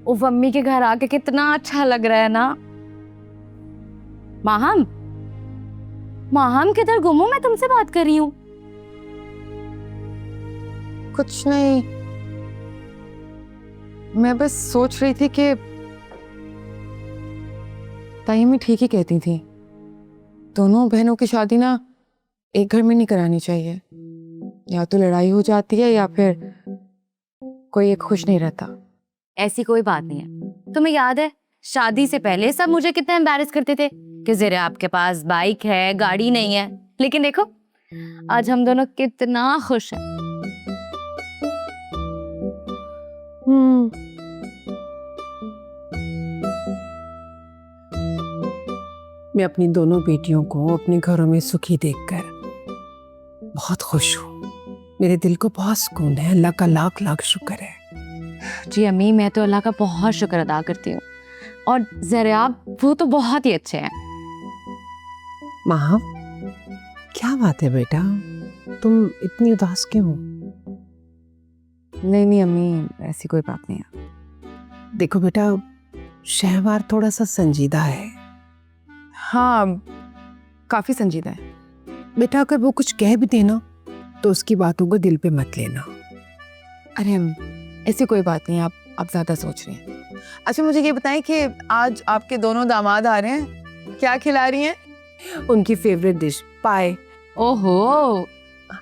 उफ, अम्मी के घर आके कितना अच्छा लग रहा है ना। माहम, माहम किधर गुम हूं? मैं तुमसे बात कर रही हूँ। कुछ नहीं, मैं बस सोच रही थी कि तायमी ठीक ही कहती थी, दोनों बहनों की शादी ना एक घर में नहीं करानी चाहिए। या तो लड़ाई हो जाती है या फिर कोई एक खुश नहीं रहता। ऐसी कोई बात नहीं है। तुम्हें याद है शादी से पहले सब मुझे कितना एम्बैरेस करते थे कि ज़रा आपके पास बाइक है, गाड़ी नहीं है, लेकिन देखो आज हम दोनों कितना खुश हैं। मैं अपनी दोनों बेटियों को अपने घरों में सुखी देखकर बहुत खुश हूँ। मेरे दिल को बहुत सुकून है। अल्लाह का लाख लाख शुक्र है। जी अम्मी, मैं तो अल्लाह का बहुत शुक्र अदा करती हूँ, और ज़रा वो तो बहुत ही अच्छे हैं। माँ, क्या बात है बेटा, तुम इतनी उदास क्यों हो? नहीं अम्मी, ऐसी कोई बात नहीं है। देखो बेटा, शहवार थोड़ा सा संजीदा है। हाँ, काफी संजीदा है। बेटा अगर वो कुछ कह भी देना तो उसकी बातों को दिल पे मत लेना। अरे अम्मी, ऐसी कोई बात नहीं, आप ज्यादा सोच रही हैं। अच्छा मुझे ये बताएं कि आज आपके दोनों दामाद आ रहे हैं, क्या खिला रही हैं? उनकी फेवरेट डिश पाए। ओहो,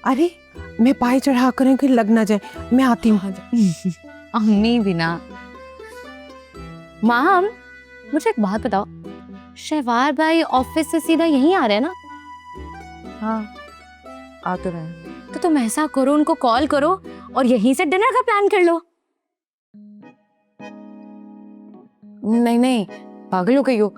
अरे मैं पाए चढ़ा करें कि लग ना जाए, मैं आती हूँ। अम्मी भी ना। माम, मुझे एक बात बताओ, शहवार भाई ऑफिस से सीधा यहीं आ रहे हैं ना? हाँ, आ तो रहे हैं। तो तुम ऐसा करो, उनको कॉल करो और यहीं से डिनर का प्लान कर लो। नहीं, पागल हो गई हो?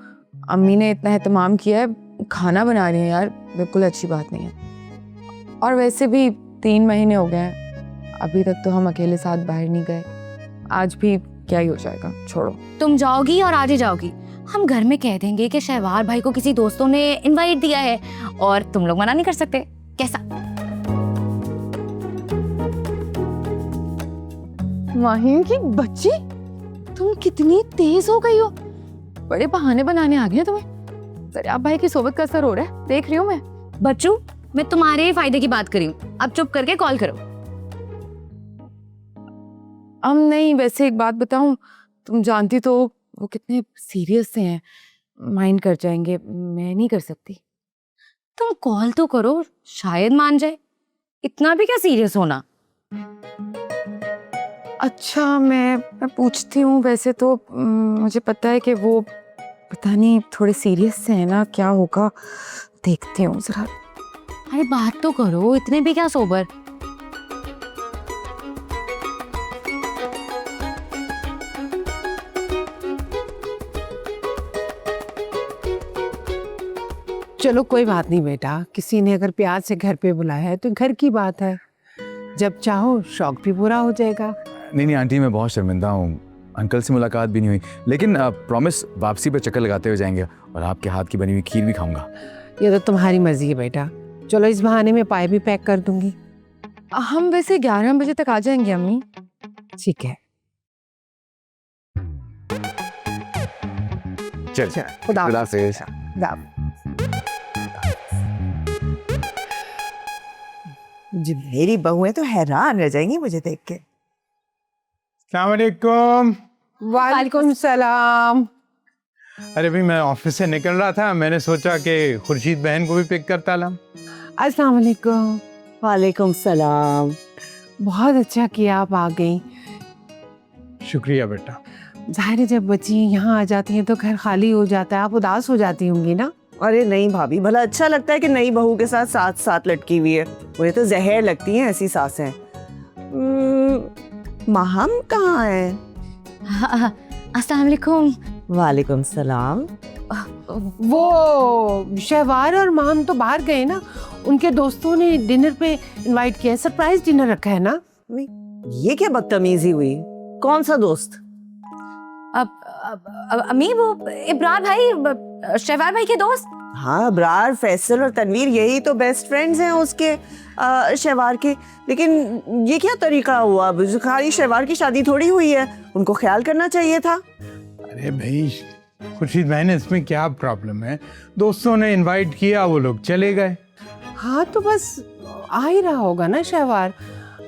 अम्मी ने इतना एहतमाम किया है, खाना बना रही है यार, बिल्कुल अच्छी बात नहीं है। और वैसे भी 3 महीने हो गए हैं, अभी तक तो हम अकेले साथ बाहर नहीं गए। आज भी क्या ही हो जाएगा, छोड़ो। तुम जाओगी और आज ही जाओगी। हम घर में कह देंगे कि शहवार भाई को किसी दोस्तों ने इनवाइट दिया है और तुम लोग मना नहीं कर सकते। कैसा? माहिम की बच्ची, तुम कितनी तेज हो गई हो। बड़े बहाने बनाने आ गए तुम्हें। जरा भाई की सोबत का असर हो रहा है, देख रही हूँ मैं। बच्चू, मैं तुम्हारे फायदे की बात कर रही हूँ, अब चुप करके कॉल करो। नहीं, वैसे एक बात बताऊं, तुम जानती तो वो कितने सीरियस से हैं, माइंड कर जाएंगे, मैं नहीं कर सकती। तुम कॉल तो करो, शायद मान जाए। इतना भी क्या सीरियस होना। अच्छा, मैं पूछती हूँ। वैसे तो मुझे पता है कि वो पता नहीं थोड़े सीरियस से है ना, क्या होगा देखती हूँ जरा। अरे बात तो करो, इतने भी क्या सोबर। चलो कोई बात नहीं बेटा, किसी ने अगर प्यार से घर पे बुलाया है तो घर की बात है। जब चाहो शौक भी पूरा हो जाएगा। नहीं आंटी, मैं बहुत शर्मिंदा हूँ, अंकल से मुलाकात भी नहीं हुई, लेकिन प्रॉमिस वापसी पे चक्कर लगाते हुए जाएंगे और आपके हाथ की बनी हुई खीर भी खाऊंगा। ये तो तुम्हारी मर्जी है बेटा। चलो इस बहाने में पाए भी पैक कर दूंगी। हम वैसे 11 बजे तक आ जाएंगे अम्मी। ठीक है, चल खुदा हाफिज़। जी मेरी बहुएं तो हैरान रह जाएंगी मुझे देख के। अस्सलाम वालेकुम। वालेकुम सलाम। अरे भाई, मैं ऑफिस से निकल रहा था, मैंने सोचा कि खुर्शीद बहन को भी पिक करता ला। अस्सलाम वालेकुम। वालेकुम सलाम। बहुत अच्छा किया आप आ गई। शुक्रिया बेटा। जाहिर है जब बच्ची यहाँ आ जाती हैं तो घर खाली हो जाता है, आप उदास हो जाती होंगी ना? अरे नहीं भाभी, भला अच्छा लगता है कि नई बहू के साथ साथ साथ लटकी हुई है। मुझे तो जहर लगती हैं ऐसी सासें। माहम कहाँ है? अस्सलाम वालेकुम। वालेकुम सलाम। वो शहवार और माम तो बाहर गए ना, उनके दोस्तों ने डिनर पे इनवाइट किया है, सरप्राइज डिनर रखा है ना। ये क्या बदतमीजी हुई? कौन सा दोस्त? अम्मी, वो इब्रार भाई, शहवार भाई के दोस्त। हाँ, अबरार, फैसल और तनवीर यही तो बेस्ट फ्रेंड्स हैं उसके शहवार के। लेकिन ये क्या तरीका हुआ? खाली शहवार की शादी थोड़ी हुई है, उनको ख्याल करना चाहिए था। अरे भाई खुर्शीद बहन, इसमें क्या प्रॉब्लम है? दोस्तों ने इनवाइट किया, वो लोग चले गए। हाँ तो बस आ ही रहा होगा ना शहवार,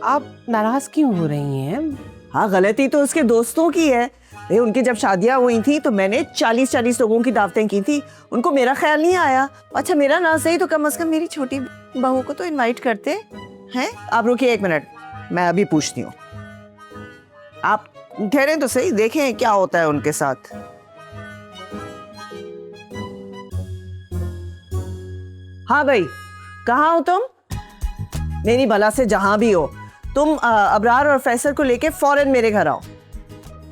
आप नाराज क्यों हो रही हैं? हाँ, गलती तो उसके दोस्तों की है। उनकी जब शादियां हुई थी तो मैंने 40-40 लोगों की दावतें की थी, उनको मेरा ख्याल नहीं आया। अच्छा, मेरा ना सही तो कम से कम मेरी छोटी बहू को तो इनवाइट करते हैं। आप रुकिए 1 मिनट, मैं अभी पूछती हूँ। आप ठहरे तो सही, देखें क्या होता है उनके साथ। हाँ भाई, कहाँ हो तुम? मेरी भला से जहां भी हो, तुम अबरार और फैसल को लेके फौरन मेरे घर आओ।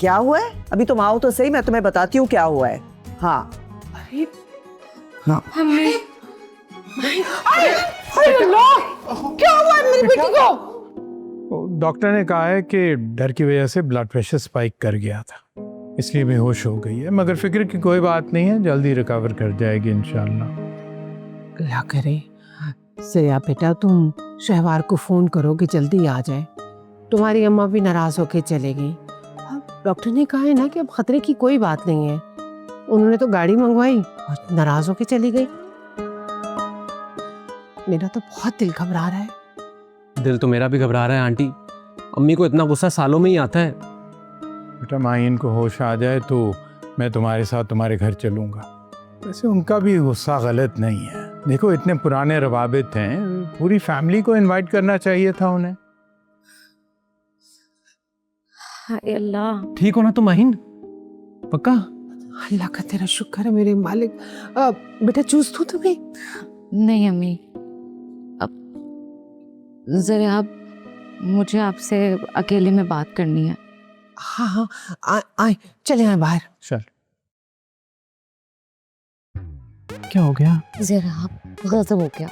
क्या हुआ है? अभी तुम आओ तो सही, मैं तुम्हें बताती हूँ क्या हुआ है। हाँ अरे हाँ, क्या हुआ है मेरी बेटी को? डॉक्टर ने कहा है कि डर की वजह से ब्लड प्रेशर स्पाइक कर गया था, इसलिए बेहोश हो गई है। मगर फिक्र की कोई बात नहीं है, जल्दी रिकवर कर जाएगी इंशाल्लाह। अल्लाह करे। श्रेया बेटा, तुम शहवार को फोन करो कि जल्दी आ जाए। तुम्हारी अम्मा भी नाराज होके चले गई। डॉक्टर ने कहा है ना कि अब खतरे की कोई बात नहीं है। उन्होंने तो गाड़ी मंगवाई और नाराज होके चली गई। मेरा तो बहुत दिल घबरा रहा है। दिल तो मेरा भी घबरा रहा है आंटी। अम्मी को इतना गुस्सा सालों में ही आता है। बेटा, माइन को होश आ जाए तो मैं तुम्हारे साथ तुम्हारे घर चलूँगा। वैसे उनका भी गुस्सा गलत नहीं है। देखो, इतने पुराने रवाबित हैं, पूरी फैमिली को इनवाइट करना चाहिए था उन्हें। हाय अल्लाह। ठीक हो ना तुम माहिन? पक्का? अल्लाह का तेरा शुक्र है मेरे मालिक। बेटा जूस दूं तुम्हें? नहीं अम्मी, अब जरा आप, मुझे आपसे अकेले में बात करनी है। हाँ हाँ, आए चले आए बाहर। चल। क्या हो गया? जरा आप, गजब हो गया।